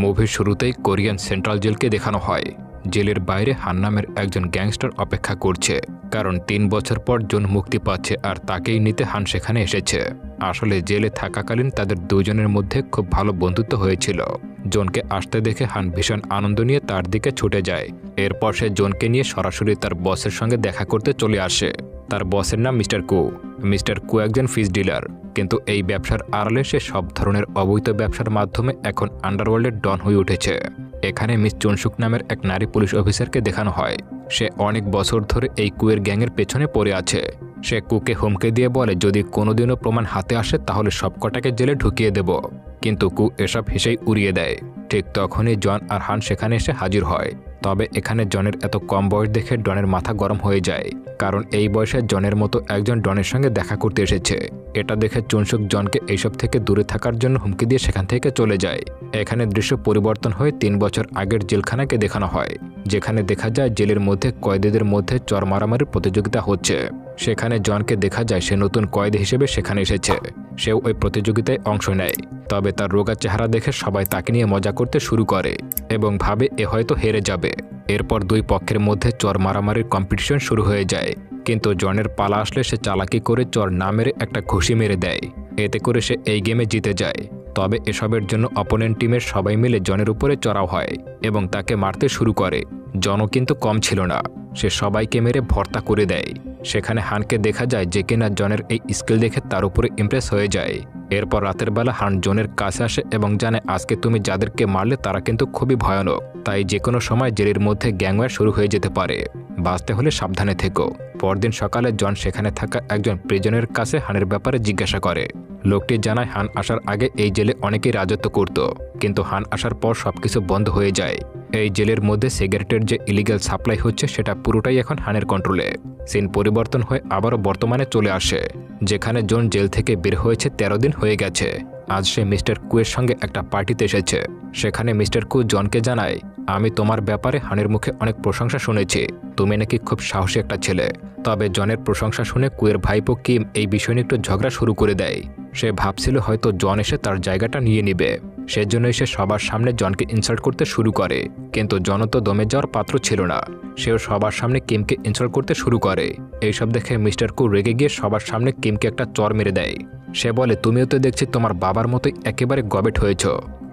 মুভির শুরুতেই Korean central জেলকে দেখানো হয়। জেলের বাইরে হান নামের একজন গ্যাংস্টার অপেক্ষা করছে, কারণ ৩ বছর পর জুন মুক্তি পাচ্ছে আর তাকেই নিতে হান সেখানে এসেছে। আসলে জেলে থাকাকালীন তাদের দুজনের মধ্যে খুব ভালো বন্ধুত্ব হয়েছিল। জনকে আসতে দেখে হান ভীষণ আনন্দ নিয়ে তার দিকে ছুটে যায়। এরপর সে জনকে নিয়ে সরাসরি তার বসের সঙ্গে দেখা করতে চলে আসে। তার বসের নাম মিস্টার কু। মিস্টার কু একজন ফিশ ডিলার, কিন্তু এই ব্যবসার আড়ালে সে সব ধরনের অবৈধ ব্যবসার মাধ্যমে এখন আন্ডারওয়ার্ল্ডের ডন হয়ে উঠেছে। এখানে মিস চুনসুক নামের এক নারী পুলিশ অফিসারকে দেখানো হয়। সে অনেক বছর ধরে এই কুয়ের গ্যাংয়ের পেছনে পড়ে আছে। সে কুকে হুমকে দিয়ে বলে যদি কোনোদিনও প্রমাণ হাতে আসে তাহলে সবকটাকে জেলে ঢুকিয়ে দেব, কিন্তু কু এসব হেসেই উড়িয়ে দেয়। ঠিক তখনই জন আর হান সেখানে এসে হাজির হয়। তবে এখানে জনের এত কম বয়স দেখে ডনের মাথা গরম হয়ে যায়, কারণ এই বয়সে জনের মতো একজন ডনের সঙ্গে দেখা করতে এসেছে। এটা দেখে চুনসুক জনকে এইসব থেকে দূরে থাকার জন্য হুমকি দিয়ে সেখান থেকে চলে যায়। এখানে দৃশ্য পরিবর্তন হয়ে ৩ বছর আগের জেলখানাকে দেখানো হয়, যেখানে দেখা যায় জেলের মধ্যে কয়েদিদের মধ্যে চর মারামারির প্রতিযোগিতা হচ্ছে। সেখানে জনকে দেখা যায় সে নতুন কয়েদি হিসেবে সেখানে এসেছে। সেও ওই প্রতিযোগিতায় অংশ নেয়। তবে তার রোগা চেহারা দেখে সবাই তাকে নিয়ে মজা করতে শুরু করে এবং ভাবে এ হয়তো হেরে যাবে। এরপর দুই পক্ষের মধ্যে চর মারামারির কম্পিটিশন শুরু হয়ে যায়, কিন্তু জনের পালা আসলে সে চালাকি করে চর না মেরে একটা ঘুষি মেরে দেয়। এতে করে সে এই গেমে জিতে যায়। তবে এসবের জন্য অপোনেন্ট টিমের সবাই মিলে জনের উপরে চড়াও হয় এবং তাকে মারতে শুরু করে। জনও কিন্তু কম ছিল না, সে সবাইকে মেরে ভর্তা করে দেয়। সেখানে হানকে দেখা যায় যে কিনা জনের এই স্কিল দেখে তার উপরে ইমপ্রেস হয়ে যায়। এরপর রাতের বেলা হান জনের কাছে আসে এবং জানে আজকে তুমি যাদেরকে মারলে তারা কিন্তু খুবই ভয়ানক, তাই যে কোনো সময় জেলের মধ্যে গ্যাংওয়ার শুরু হয়ে যেতে পারে, বাঁচতে হলে সাবধানে থেকো। পরদিন সকালে জন সেখানে থাকা একজন প্রিজনের কাছে হানের ব্যাপারে জিজ্ঞাসা করে। লোকটি জানায় হান আসার আগে এই জেলে অনেকেই রাজত্ব করত, কিন্তু হান আসার পর সবকিছু বন্ধ হয়ে যায়। এই জেলের মধ্যে সিগারেটের যে ইলিগাল সাপ্লাই হচ্ছে সেটা পুরোটাই এখন হানের কন্ট্রোলে। সিন পরিবর্তন হয়ে আবারও বর্তমানে চলে আসে, যেখানে জন জেল থেকে বের হয়েছে 13 দিন হয়ে গেছে। আজ সে মিস্টার কুয়ের সঙ্গে একটা পার্টিতে এসেছে। সেখানে মিস্টার কু জনকে জানায়, আমি তোমার ব্যাপারে হানের মুখে অনেক প্রশংসা শুনেছি, তুমি নাকি খুব সাহসী একটা ছেলে। তবে জনের প্রশংসা শুনে কুয়ের ভাইপো কিম এই বিষয় নিয়ে একটু ঝগড়া শুরু করে দেয়। সে ভাবছিল হয়তো জন এসে তার জায়গাটা নিয়ে নিবে, সেজন্যই সে সবার সামনে জনকে ইনসাল্ট করতে শুরু করে। কিন্তু জন তো দমে যাওয়ার পাত্র ছিল না, সেও সবার সামনে কিমকে ইনসাল্ট করতে শুরু করে। এইসব দেখে মিস্টার কু রেগে গিয়ে সবার সামনে কিমকে একটা চর মেরে দেয়। সে বলে, তুমিও তো দেখছি তোমার বাবার মতোই একেবারে গবেট হয়েছ,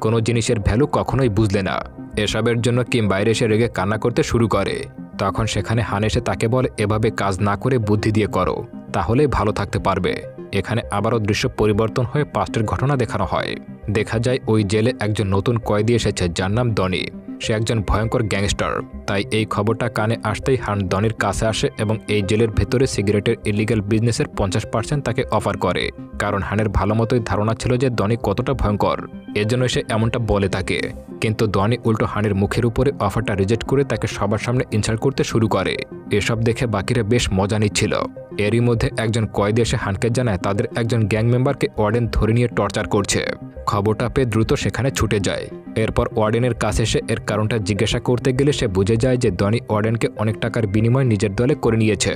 কোনো জিনিসের ভ্যালু কখনোই বুঝলে না। এসবের জন্য কিম বাইরে এসে রেগে কান্না করতে শুরু করে। তখন সেখানে হান এসে তাকে বলে, এভাবে কাজ না করে বুদ্ধি দিয়ে করো, তাহলেই ভালো থাকতে পারবে। এখানে আবারও দৃশ্য পরিবর্তন হয়ে পাস্টের ঘটনা দেখানো হয়। দেখা যায় ওই জেলে একজন নতুন কয়েদি এসেছে যার নাম ডনি। সে একজন ভয়ঙ্কর গ্যাংস্টার। তাই এই খবরটা কানে আসতেই হান ডনির কাছে আসে এবং এই জেলের ভেতরে সিগারেটের ইলিগাল বিজনেসের 50% তাকে অফার করে, কারণ হানের ভালো মতোই ধারণা ছিল যে ডনি কতটা ভয়ঙ্কর, এজন্য সে এমনটা বলে থাকে। কিন্তু ডনি উল্টো হানের মুখের উপরে অফারটা রিজেক্ট করে তাকে সবার সামনে ইনসাল্ট করতে শুরু করে। এসব দেখে বাকিরা বেশ মজা নিচ্ছিল। এরই মধ্যে একজন কয়েদি এসে হানকে জানায় তাদের একজন গ্যাং মেম্বারকে ওয়ার্ডেন ধরে নিয়ে টর্চার করছে। খবরটা পেয়ে দ্রুত সেখানে ছুটে যায়। এরপর ওয়ার্ডেনের কাছে এসে এর কারণটা জিজ্ঞাসা করতে গেলে সে বুঝে যায় যে ডনি ওয়ার্ডেনকে অনেক টাকার বিনিময়ে নিজের দলে করে নিয়েছে।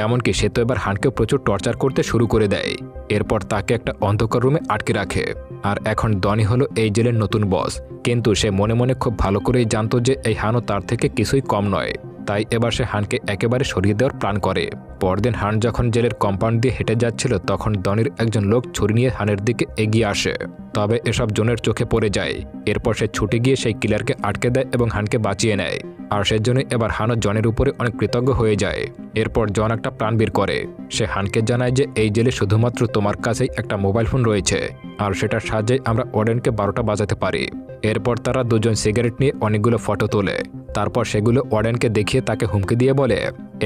এমনকি সে তো এবার হানকে প্রচুর টর্চার করতে শুরু করে দেয়। এরপর তাকে একটা অন্ধকার রুমে আটকে রাখে। আর এখন ডনি হলো এই জেলের নতুন বস, কিন্তু সে মনে মনে খুব ভালো করেই জানতো যে এই হানও তার থেকে কিছুই কম নয়। তাই এবার সে হানকে একেবারে সরিয়ে দেওয়ার প্ল্যান করে। পরদিন হান যখন জেলের কম্পাউন্ড দিয়ে হেঁটে যাচ্ছিল তখন ডনির একজন লোক ছুরি নিয়ে হানের দিকে এগিয়ে আসে। তবে এসব জনের চোখে পড়ে যায়। এরপর সে ছুটে গিয়ে সেই কিলারকে আটকে দেয় এবং হানকে বাঁচিয়ে নেয়। আর সেজন্য এবার হানও জনের উপরে অনেক কৃতজ্ঞ হয়ে যায়। এরপর জন একটা প্ল্যান বের করে। সে হানকে জানায় যে এই জেলে শুধুমাত্র তোমার কাছেই একটা মোবাইল ফোন রয়েছে, আর সেটার সাহায্যে আমরা ওয়ার্ডেনকে 12টা বাজাতে পারি। এরপর তারা দুজন সিগারেট নিয়ে অনেকগুলো ফটো তোলে। তারপর সেগুলো ওয়ার্ডেনকে দেখিয়ে তাকে হুমকি দিয়ে বলে,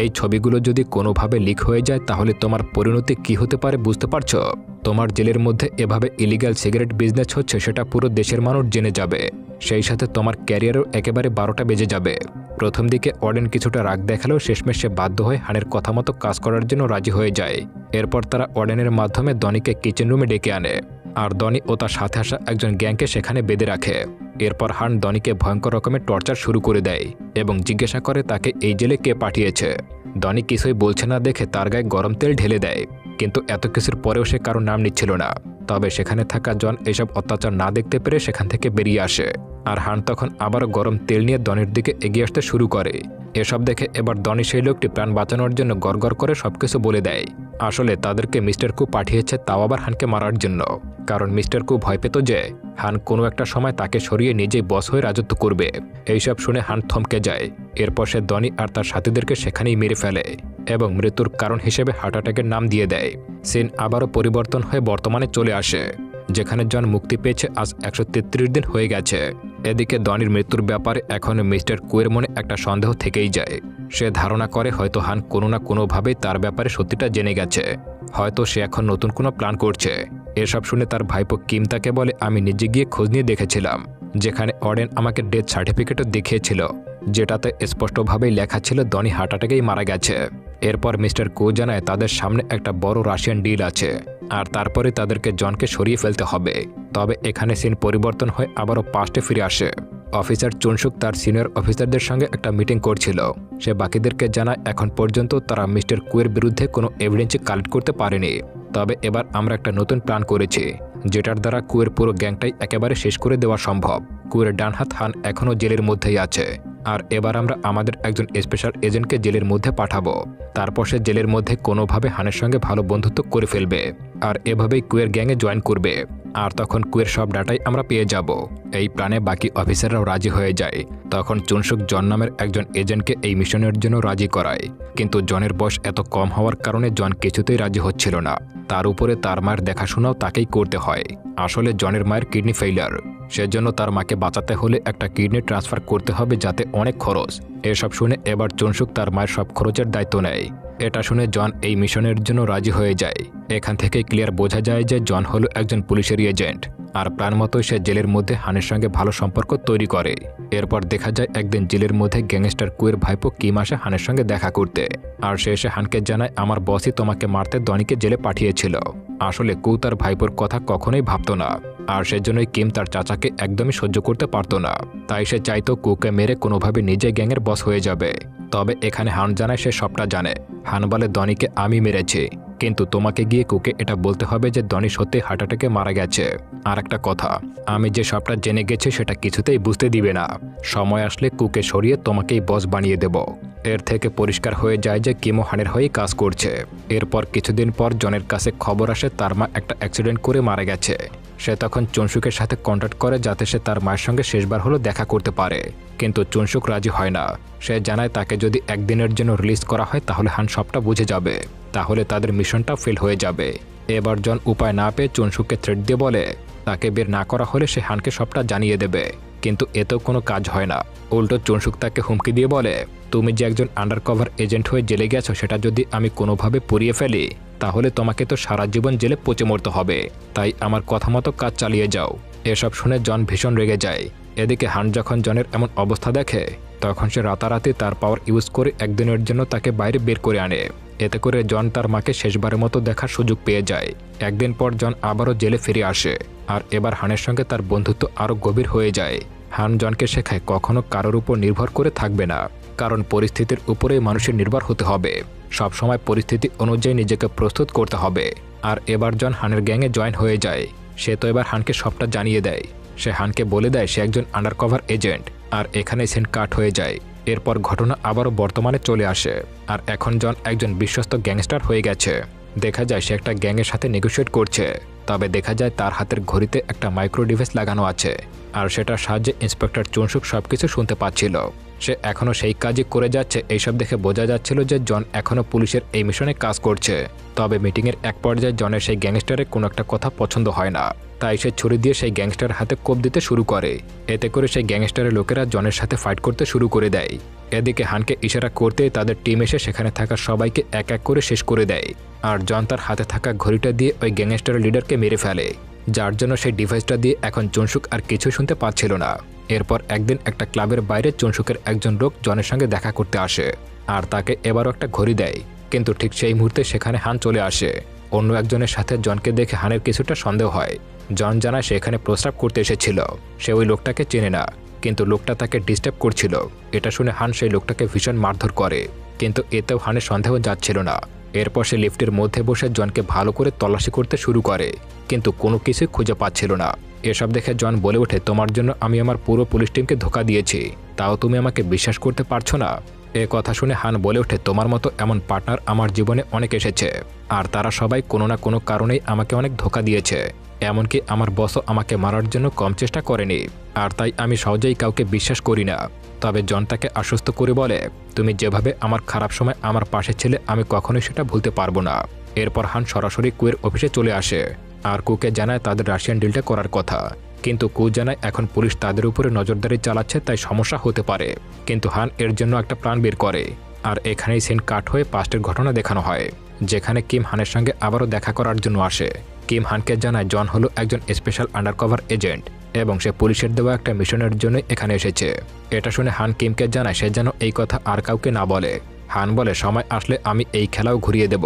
এই ছবিগুলো যদি কোনোভাবে লিক হয়ে যায় তাহলে তোমার পরিণতি কি হতে পারে বুঝতে পারছো? তোমার জেলের মধ্যে এভাবে ইলিগাল সিগারেট বিজনেস হচ্ছে সেটা পুরো দেশের মানুষ জেনে যাবে। সেই সাথে তোমার ক্যারিয়ারও একেবারে 12টা বেজে যাবে। প্রথম দিকে ওয়ার্ডেন কিছুটা রাগ দেখালেও শেষমেশ সে বাধ্য হয়ে হানের কথা মতো কাজ করার জন্য রাজি হয়ে যায়। এরপর তারা ওয়ার্ডেনের মাধ্যমে ডনিকে কিচেন রুমে ডেকে আনে, আর ডনি ও তার সাথে আসা একজন গ্যাংকে সেখানে বেঁধে রাখে। এরপর হান ডনিকে ভয়ঙ্কর রকমের টর্চার শুরু করে দেয় এবং জিজ্ঞাসা করে তাকে এই জেলে কে পাঠিয়েছে। ডনি কিছুই বলছে না দেখে তার গায়ে গরম তেল ঢেলে দেয়, কিন্তু এত কিছুর পরেও সে কারো নাম নিচ্ছিল না। তবে সেখানে থাকা জন এসব অত্যাচার না দেখতে পেরে সেখান থেকে বেরিয়ে আসে। আর হান তখন আবারও গরম তেল নিয়ে ডনির দিকে এগিয়ে আসতে শুরু করে। এসব দেখে এবার ডনি সেই লোকটি প্রাণ বাঁচানোর জন্য গড়গড় করে সবকিছু বলে দেয়। আসলে তাদেরকে মিস্টার কু পাঠিয়েছে, তাও আবার হানকে মারার জন্য, কারণ মিস্টার কু ভয় পেত যে হান কোনো একটা সময় তাকে সরিয়ে নিজেই বস হয়ে রাজত্ব করবে। এইসব শুনে হান থমকে যায়। এরপর সে ডনি আর তার সাথীদেরকে সেখানেই মেরে ফেলে এবং মৃত্যুর কারণ হিসেবে হার্ট অ্যাটাকের নাম দিয়ে দেয়। সিন আবারও পরিবর্তন হয়ে বর্তমানে চলে আসে, যেখানে জন মুক্তি পেয়েছে আজ 133 দিন হয়ে গেছে। এদিকে ডনির মৃত্যুর ব্যাপারে এখন মিস্টার কুয়ের মনে একটা সন্দেহ থেকেই যায়। সে ধারণা করে হয়তো হান কোনো না কোনোভাবেই তার ব্যাপারে সত্যিটা জেনে গেছে, হয়তো সে এখন নতুন কোনো প্ল্যান করছে। এসব শুনে তার ভাইপো কিম তাকে বলে, আমি নিজে গিয়ে খোঁজ নিয়ে দেখেছিলাম, যেখানে অডেন আমাকে ডেথ সার্টিফিকেটও দেখিয়েছিল, যেটাতে স্পষ্টভাবেই লেখা ছিল ডনি হার্ট অ্যাটাকেই মারা গেছে। এরপর মিস্টার কু জানায় তাদের সামনে একটা বড় রাশিয়ান ডিল আছে, আর তারপরে তাদেরকে জনকে সরিয়ে ফেলতে হবে। তবে এখানে সিন পরিবর্তন হয়ে আবারও পাস্টে ফিরে আসে। অফিসার চুনসুক তার সিনিয়র অফিসারদের সঙ্গে একটা মিটিং করছিল। সে বাকিদেরকে জানায় এখন পর্যন্ত তারা মিস্টার কুয়ের বিরুদ্ধে কোনো এভিডেন্স কালেক্ট করতে পারেনি। তবে এবার আমরা একটা নতুন প্ল্যান করেছি, যেটার দ্বারা কুয়ের পুরো গ্যাংটাই একেবারে শেষ করে দেওয়া সম্ভব। কুয়ের ডানহাত হান এখনও জেলের মধ্যেই আছে, আর এবার আমরা আমাদের একজন স্পেশাল এজেন্টকে জেলের মধ্যে পাঠাবো। তারপর সে জেলের মধ্যে কোনোভাবে হানের সঙ্গে ভালো বন্ধুত্ব করে ফেলবে, আর এভাবেই কুয়ের গ্যাংয়ে জয়েন করবে। আর তখন কুয়ের সব ডাটাই আমরা পেয়ে যাব। এই প্ল্যানে বাকি অফিসাররাও রাজি হয়ে যায়। তখন চুনসুক জন নামের একজন এজেন্টকে এই মিশনের জন্য রাজি করায়, কিন্তু জনের বয়স এত কম হওয়ার কারণে জন কিছুতেই রাজি হচ্ছিল না। তার উপরে তার মায়ের দেখাশোনাও তাকেই করতে হয়। আসলে জনের মায়ের কিডনি ফেইলার, সেজন্য তার মাকে বাঁচাতে হলে একটা কিডনি ট্রান্সফার করতে হবে, যাতে অনেক খরচ। এসব শুনে এবার চুনসুক তার মায়ের সব খরচের দায়িত্ব নেয়। এটা শুনে জন এই মিশনের জন্য রাজি হয়ে যায়। এখান থেকে ক্লিয়ার বোঝা যায় যে জন হলো একজন পুলিশের এজেন্ট, আর প্ল্যান মতোই সে জেলের মধ্যে হানের সঙ্গে ভালো সম্পর্ক তৈরি করে। এরপর দেখা যায় একদিন জেলের মধ্যে গ্যাংস্টার কুয়ের ভাইপো কিম আসে হানের সঙ্গে দেখা করতে, আর সে এসে হানকে জানায় আমার বসই তোমাকে মারতে ডনিকে জেলে পাঠিয়েছিল। আসলে কু তার ভাইপোর কথা কখনোই ভাবত না, আর সেজন্যই কিম তার চাচাকে একদমই সহ্য করতে পারত না। তাই সে চাইতো কুকে মেরে কোনোভাবে নিজে গ্যাংয়ের বস হয়ে যাবে। তবে এখানে হান জানায় সে সবটা জানে। হান বলে ডনিকে আমি মেরেছি, কিন্তু তোমাকে গিয়ে কুকে এটা বলতে হবে যে ডনি সত্যি হার্ট অ্যাটাকে মারা গেছে। আর একটা কথা, আমি যে সবটা জেনে গেছি সেটা কিছুতেই বুঝতে দিবে না। সময় আসলে কুকে সরিয়ে তোমাকেই বস বানিয়ে দেব। এর থেকে পরিষ্কার হয়ে যায় যে কিমো হানের হয়েই কাজ করছে। এরপর কিছুদিন পর জনের কাছে খবর আসে তার মা একটা অ্যাক্সিডেন্ট করে মারা গেছে। সে তখন চুনসুকের সাথে কন্ট্যাক্ট করে যাতে সে তার মায়ের সঙ্গে শেষবার হলো দেখা করতে পারে, কিন্তু চুনসুক রাজি হয় না। সে জানায় তাকে যদি একদিনের জন্য রিলিজ করা হয় তাহলে হান সবটা বুঝে যাবে, তাহলে তাদের মিশনটা ফেল হয়ে যাবে। এবার জন উপায় না পেয়ে চুনসুককে থ্রেট দিয়ে বলে তাকে বের না করা হলে সে হানকে সবটা জানিয়ে দেবে, কিন্তু এতেও কোনো কাজ হয় না। উল্টো চুনসুক তাকে হুমকি দিয়ে বলে তুমি যে একজন আন্ডারকভার এজেন্ট হয়ে জেলে গেছো সেটা যদি আমি কোনোভাবে পুড়িয়ে ফেলি তাহলে তোমাকে তো সারা জীবন জেলে পচে মরতে হবে, তাই আমার কথা মতো কাজ চালিয়ে যাও। এসব শুনে জন ভীষণ রেগে যায়। এদিকে হান যখন জনের এমন অবস্থা দেখে তখন সে রাতারাতি তার পাওয়ার ইউজ করে একদিনের জন্য তাকে বাইরে বের করে আনে। এতে করে জন তার মাকে শেষবারের মতো দেখার সুযোগ পেয়ে যায়। একদিন পর জন আবারও জেলে ফিরে আসে, আর এবার হানের সঙ্গে তার বন্ধুত্ব আরও গভীর হয়ে যায়। হান জনকে শেখায় কখনো কারোর উপর নির্ভর করে থাকবে না, কারণ পরিস্থিতির উপরেই মানুষের নির্ভর হতে হবে। সবসময় পরিস্থিতি অনুযায়ী নিজেকে প্রস্তুত করতে হবে। আর এবার জন হানের গ্যাংয়ে জয়েন হয়ে যায়। সে তো এবার হানকে সবটা জানিয়ে দেয়। সে হানকে বলে দেয় সে একজন আন্ডারকভার এজেন্ট, আর এখানে সিন কাট হয়ে যায়। এরপর ঘটনা আবারও বর্তমানে চলে আসে, আর এখন জন একজন বিশ্বস্ত গ্যাংস্টার হয়ে গেছে। দেখা যায় সে একটা গ্যাংয়ের সাথে নেগোশিয়েট করছে। তবে দেখা যায় তার হাতের ঘড়িতে একটা মাইক্রো ডিভাইস লাগানো আছে, আর সেটার সাহায্যে ইন্সপেক্টর চুনসুক সবকিছু শুনতে পাচ্ছিল। সে এখনও সেই কাজই করে যাচ্ছে। এইসব দেখে বোঝা যাচ্ছিল যে জন এখনও পুলিশের এই মিশনে কাজ করছে। তবে মিটিংয়ের এক পর্যায়ে জনের সেই গ্যাংস্টারের কোনো একটা কথা পছন্দ হয় না, তাই সে ছুরি দিয়ে সেই গ্যাংস্টার হাতে কোপ দিতে শুরু করে। এতে করে সেই গ্যাংস্টারের লোকেরা জনের সাথে ফাইট করতে শুরু করে দেয়। এদিকে হানকে ইশারা করতেই তাদের টিম এসে সেখানে থাকা সবাইকে এক এক করে শেষ করে দেয়, আর জন তার হাতে থাকা ঘড়িটা দিয়ে ওই গ্যাংস্টারের লিডারকে মেরে ফেলে, যার জন্য সেই ডিভাইসটা দিয়ে এখন চুনসুক আর কিছু শুনতে পাচ্ছিল না। এরপর একদিন একটা ক্লাবের বাইরে চুনসুকের একজন লোক জনের সঙ্গে দেখা করতে আসে, আর তাকে এবারও একটা ঘড়ি দেয়। কিন্তু ঠিক সেই মুহূর্তে সেখানে হান চলে আসে। অন্য একজনের সাথে জনকে দেখে হানের কিছুটা সন্দেহ হয়। জন জানায় সে এখানে প্রস্রাব করতে এসেছিল। সে ওই লোকটাকে চেনে না, কিন্তু লোকটা তাকে ডিস্টার্ব করছিল। এটা শুনে হান সেই লোকটাকে ভীষণ মারধর করে, কিন্তু এতেও হানের সন্দেহ যাচ্ছিল না। এরপর সে লিফটের মধ্যে বসে জনকে ভালো করে তল্লাশি করতে শুরু করে, কিন্তু কোনো কিছুই খুঁজে পাচ্ছিল না। এসব দেখে জন বলে ওঠে, তোমার জন্য আমি আমার পুরো পুলিশ টিমকে ধোঁকা দিয়েছি, তাও তুমি আমাকে বিশ্বাস করতে পারছো না? এ কথা শুনে হান বলে ওঠে, তোমার মতো এমন পার্টনার আমার জীবনে অনেক এসেছে, আর তারা সবাই কোনো না কোনো কারণেই আমাকে অনেক ধোঁকা দিয়েছে। এমনকি আমার বসও আমাকে মারার জন্য কম চেষ্টা করেনি, আর তাই আমি সহজেই কাউকে বিশ্বাস করি না। তবে জন তাকে আশ্বস্ত করে বলে, তুমি যেভাবে আমার খারাপ সময় আমার পাশে ছিলে আমি কখনোই সেটা ভুলতে পারবো না। এরপর হান সরাসরি কুয়ের অফিসে চলে আসে আর কুকে জানায় তাদের রাশিয়ান ডিলটা করার কথা, কিন্তু কু জানায় এখন পুলিশ তাদের উপরে নজরদারি চালাচ্ছে, তাই সমস্যা হতে পারে। কিন্তু হান এর জন্য একটা প্ল্যান বের করে, আর এখানেই সিন কাট হয়ে পাস্টের ঘটনা দেখানো হয়, যেখানে কিম হানের সঙ্গে আবারও দেখা করার জন্য আসে। কিম হানকে জানায় জন হলো একজন স্পেশাল আন্ডারকভার এজেন্ট এবং সে পুলিশের দেওয়া একটা মিশনের জন্য এখানে এসেছে। এটা শুনে হান কিমকে জানায় সে যেন এই কথা আর কাউকে না বলে। হান বলে, সময় আসলে আমি এই খেলাও ঘুরিয়ে দেব।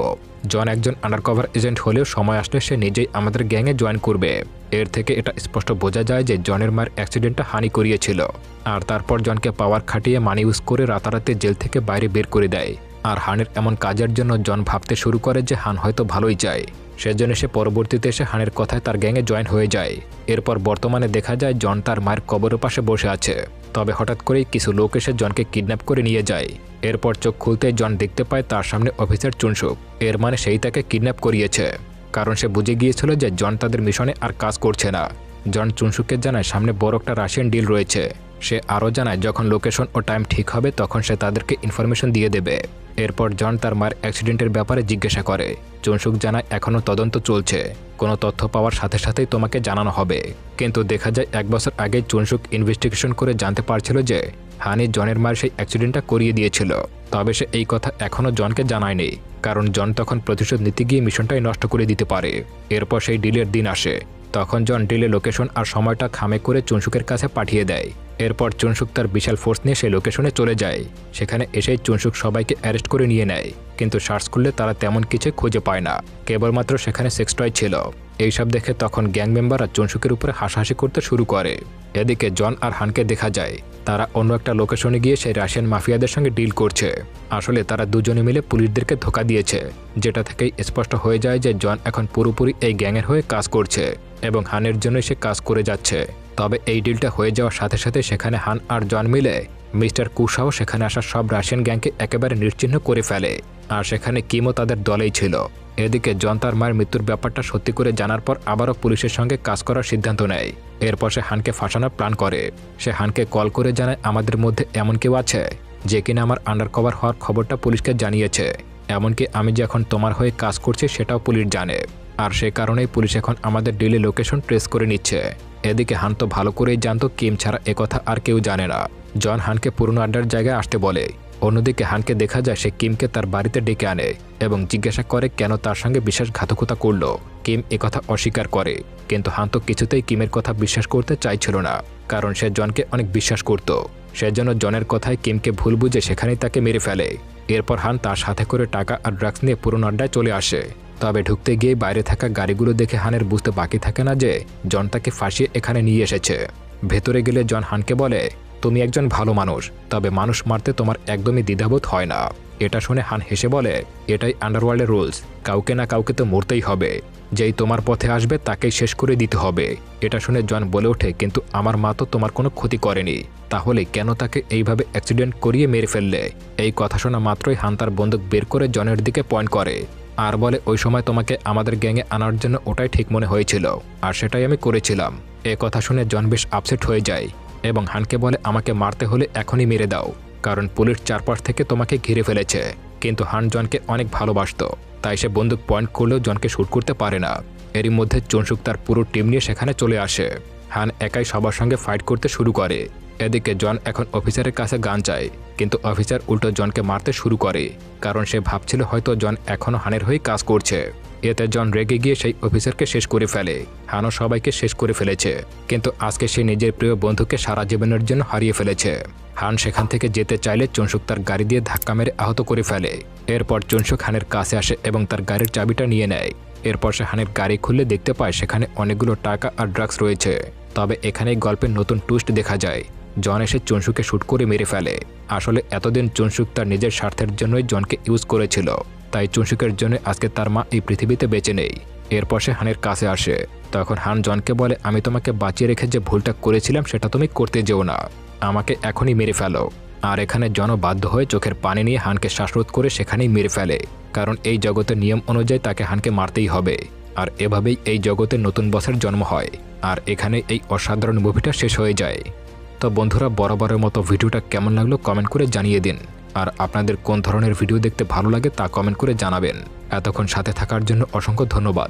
জন একজন আন্ডারকভার এজেন্ট হলেও সময় আসলে সে নিজেই আমাদের গ্যাংয়ে জয়েন করবে। এর থেকে এটা স্পষ্ট বোঝা যায় যে জনের মায়ের অ্যাক্সিডেন্টটা হানি করিয়েছিল, আর তারপর জনকে পাওয়ার খাটিয়ে মানি ইউজ করে রাতারাতি জেল থেকে বাইরে বের করে দেয়। আর হানের এমন কাজের জন্য জন ভাবতে শুরু করে যে হান হয়তো ভালোই চায়, সেজন্য সে পরবর্তীতে এসে হানের কথায় তার গ্যাংয়ে জয়েন হয়ে যায়। এরপর বর্তমানে দেখা যায় জন তার মায়ের কবরের পাশে বসে আছে, তবে হঠাৎ করেই কিছু লোক এসে জনকে কিডন্যাপ করে নিয়ে যায়। এরপর চোখ খুলতেই জন দেখতে পায় তার সামনে অফিসার চুনসুক। এর মানে সেই তাকে কিডন্যাপ করিয়েছে, কারণ সে বুঝে গিয়েছিল যে জন তাদের মিশনে আর কাজ করছে না। জন চুনসুককে জানায় সামনে বড় একটা রাশিয়ান ডিল রয়েছে। সে আরও জানায় যখন লোকেশন ও টাইম ঠিক হবে তখন সে তাদেরকে ইনফরমেশন দিয়ে দেবে। এরপর জন তার মায়ের অ্যাক্সিডেন্টের ব্যাপারে জিজ্ঞাসা করে। চুনসুক জানায় এখনও তদন্ত চলছে, কোনো তথ্য পাওয়ার সাথে সাথেই তোমাকে জানানো হবে। কিন্তু দেখা যায় 1 বছর আগে চুনসুক ইনভেস্টিগেশন করে জানতে পারছিল যে হানি জনের মায়ের সেই অ্যাক্সিডেন্টটা করিয়ে দিয়েছিল। তবে সে এই কথা এখনও জনকে জানায়নি, কারণ জন তখন প্রতিশোধ নিতে গিয়ে মিশনটাই নষ্ট করে দিতে পারে। এরপর সেই ডিলের দিন আসে, তখন জন ডিলে লোকেশন আর সময়টা খামে করে চুনসুকের কাছে পাঠিয়ে দেয়। এরপর চুনসুক তার বিশাল ফোর্স নিয়ে সেই লোকেশনে চলে যায়। সেখানে এসেই চুনসুক সবাইকে অ্যারেস্ট করে নিয়ে নেয়, কিন্তু সার্চ করলে তারা তেমন কিছু খুঁজে পায় না, কেবলমাত্র সেখানে সেক্স টয় ছিল। এইসব দেখে তখন গ্যাং মেম্বাররা চুনসুকের উপরে হাসাহাসি করতে শুরু করে। এদিকে জন আর হানকে দেখা যায় তারা অন্য একটা লোকেশনে গিয়ে সেই রাশিয়ান মাফিয়াদের সঙ্গে ডিল করছে। আসলে তারা দুজনে মিলে পুলিশদেরকে ধোঁকা দিয়েছে, যেটা থেকেই স্পষ্ট হয়ে যায় যে জন এখন পুরোপুরি এই গ্যাংয়ের হয়ে কাজ করছে এবং হানের জন্যই সে কাজ করে যাচ্ছে। তবে এই ডিলটা হয়ে যাওয়ার সাথে সাথে সেখানে হান আর জন মিলে মিস্টার কুশাও সেখানে আসা সব রাশিয়ান গ্যাংকে একেবারে নিশ্চিহ্ন করে ফেলে, আর সেখানে কিমও তাদের দলেই ছিল। এদিকে জন তার মায়ের মৃত্যুর ব্যাপারটা সত্যি করে জানার পর আবারও পুলিশের সঙ্গে কাজ করার সিদ্ধান্ত নেয়। এরপর সে হানকে ফাঁসানোর প্ল্যান করে। সে হানকে কল করে জানায় আমাদের মধ্যে এমন কেউ আছে যে কিনা আমার আন্ডারকভার হওয়ার খবরটা পুলিশকে জানিয়েছে, এমনকি আমি যে এখন তোমার হয়ে কাজ করছি সেটাও পুলিশ জানে, আর সে কারণেই পুলিশ এখন আমাদের ডিলে লোকেশন ট্রেস করে নিচ্ছে। এদিকে হান তো ভালো করেই জানতো কিম ছাড়া একথা আর কেউ জানে না। জন হানকে পুরনো আড্ডার জায়গায় আসতে বলে। অন্যদিকে হানকে দেখা যায় সে কিমকে তার বাড়িতে ডেকে আনে এবং জিজ্ঞাসা করে কেন তার সঙ্গে বিশ্বাসঘাতকতা করল। কিম একথা অস্বীকার করে, কিন্তু হান তো কিছুতেই কিমের কথা বিশ্বাস করতে চাইছিল না, কারণ সে জনকে অনেক বিশ্বাস করত। সেজন্য জনের কথায় কিমকে ভুল বুঝে সেখানেই তাকে মেরে ফেলে। এরপর হান তার সাথে করে টাকা আর ড্রাগস নিয়ে পুরনো আড্ডায় চলে আসে। তবে ঢুকতে গিয়ে বাইরে থাকা গাড়িগুলো দেখে হানের বুঝতে বাকি থাকে না যে জন তাকে ফাঁসিয়ে এখানে নিয়ে এসেছে। ভেতরে গেলে জন হানকে বলে, তুমি একজন ভালো মানুষ, তবে মানুষ মারতে তোমার একদমই দ্বিধাবোধ হয় না। এটা শুনে হান হেসে বলে, এটাই আন্ডারওয়ার্ল্ডের রুলস, কাউকে না কাউকে তো মরতেই হবে, যেই তোমার পথে আসবে তাকেই শেষ করে দিতে হবে। এটা শুনে জন বলে ওঠে, কিন্তু আমার মা তো তোমার কোনো ক্ষতি করেনি, তাহলে কেন তাকে এইভাবে অ্যাক্সিডেন্ট করিয়ে মেরে ফেললে? এই কথা শোনা মাত্রই হান তার বন্দুক বের করে জনের দিকে পয়েন্ট করে আর বলে, ওই সময় তোমাকে আমাদের গ্যাংয়ে আনার জন্য ওটাই ঠিক মনে হয়েছিল, আর সেটাই আমি করেছিলাম। এ কথা শুনে জন বেশ আপসেট হয়ে যায় এবং হানকে বলে, আমাকে মারতে হলে এখনই মেরে দাও, কারণ পুলিশ চারপাশ থেকে তোমাকে ঘিরে ফেলেছে। কিন্তু হান জনকে অনেক ভালোবাসত, তাই সে বন্দুক পয়েন্ট করলেও জনকে শ্যুট করতে পারে না। এরই মধ্যে চুনসুক তার পুরো টিম নিয়ে সেখানে চলে আসে। হান একাই সবার সঙ্গে ফাইট করতে শুরু করে। এদিকে জন এখন অফিসারের কাছে গান চায়, কিন্তু অফিসার উল্টো জনকে মারতে শুরু করে, কারণ সে ভাবছিল হয়তো জন এখনও হানের হয়ে কাজ করছে। এতে জন রেগে গিয়ে সেই অফিসারকে শেষ করে ফেলে। হানও সবাইকে শেষ করে ফেলেছে, কিন্তু আজকে সে নিজের প্রিয় বন্ধুকে সারা জীবনের জন্য হারিয়ে ফেলেছে। হান সেখান থেকে যেতে চাইলে চুনসুক তার গাড়ি দিয়ে ধাক্কা মেরে আহত করে ফেলে। এরপর চুনসুক হানের কাছে আসে এবং তার গাড়ির চাবিটা নিয়ে নেয়। এরপর সে হানের গাড়ি খুললে দেখতে পায় সেখানে অনেকগুলো টাকা আর ড্রাগস রয়েছে। তবে এখানেই গল্পের নতুন টুইস্ট দেখা যায়। জন এসে চুনসুকে শ্যুট করে মেরে ফেলে। আসলে এতদিন চুনসুক তার নিজের স্বার্থের জন্যই জনকে ইউজ করেছিল, তাই চুনসুকের জন্য আজকে তার মা এই পৃথিবীতে বেঁচে নেই। এরপর সে হানের কাছে আসে। তখন হান জনকে বলে, আমি তোমাকে বাঁচিয়ে রেখে যে ভুলটা করেছিলাম সেটা তুমি করতে যেও না, আমাকে এখনই মেরে ফেলো। আর এখানে জন বাধ্য হয়ে চোখের পানি নিয়ে হানকে শ্বাসরোধ করে সেখানেই মেরে ফেলে, কারণ এই জগতের নিয়ম অনুযায়ী তাকে হানকে মারতেই হবে। আর এভাবেই এই জগতে নতুন বসের জন্ম হয়। আর এখানে এই অসাধারণ মুভিটা শেষ হয়ে যায়। তো বন্ধুরা, বরাবরের মতো ভিডিওটা কেমন লাগলো কমেন্ট করে জানিয়ে দিন। আর আপনাদের কোন ধরনের ভিডিও দেখতে ভালো লাগে তা কমেন্ট করে জানাবেন। এতক্ষণ সাথে থাকার জন্য অসংখ্য ধন্যবাদ।